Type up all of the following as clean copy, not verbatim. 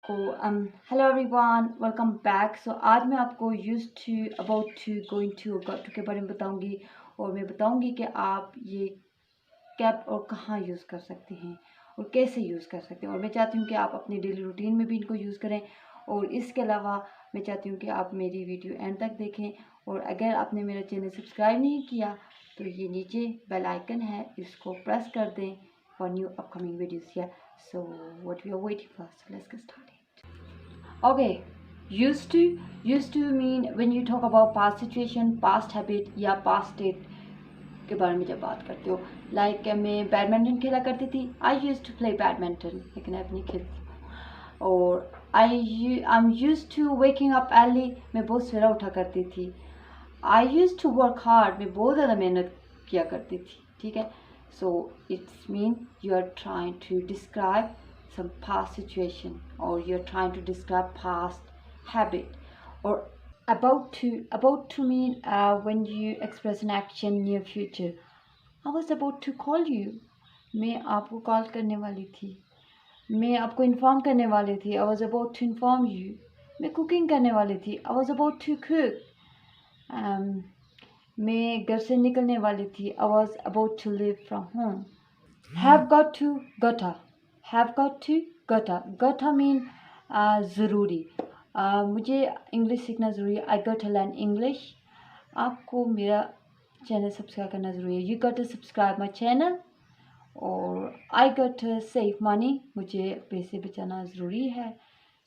Hello everyone, welcome back. So आज मैं आपको used to, about to, going to, got to के बारे में बताऊंगी और मैं बताऊंगी कि आप ये कैप और कहाँ यूज़ कर सकते हैं और कैसे यूज़ कर सकते हैं। और मैं चाहती हूँ कि आप अपनी डेली रूटीन में भी इनको यूज़ करें। और इसके अलावा मैं चाहती हूँ कि आप मेरी वीडियो एंड तक देखें। और अगर आपने मेरा चैनल सब्सक्राइब नहीं किया तो ये नीचे बेल आइकन है, इसको प्रेस कर दें फॉर न्यू अपकमिंग वीडियोज़। या so what we are waiting for, so let's get started. Okay, used to mean when you talk about past situation, past habit या past state के बारे में जब बात करते हो। लाइक मैं बैडमिंटन खेला करती थी। I use to play badminton, लेकिन अब नहीं खेलती। और I am use to waking up early, मैं बहुत सवेरा उठा करती थी। I use to work hard, मैं बहुत ज़्यादा मेहनत किया करती थी। ठीक है, so it's mean you are trying to describe some past situation, or you're trying to describe past habit. Or about to mean when you express an action near future. I was about to call you, मैं आपको call करने वाली थी, मैं आपको inform करने वाली थी। I was about to inform you, मैं कुकिंग करने वाली थी। I was about to cook. मैं घर से निकलने वाली थी। I was about to leave from home. Have got to, gotta, have got to, gotta mean ज़रूरी। मुझे इंग्लिश सीखना ज़रूरी है। I got to learn English. आपको मेरा चैनल सब्सक्राइब करना ज़रूरी है। You got to subscribe my channel. और I got to save money, मुझे पैसे बचाना ज़रूरी है।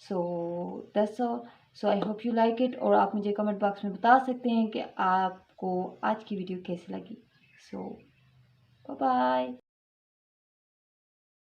So that's all. So I hope you like it. और आप मुझे कमेंट बॉक्स में बता सकते हैं कि आपको आज की वीडियो कैसी लगी। सो बाय बाय।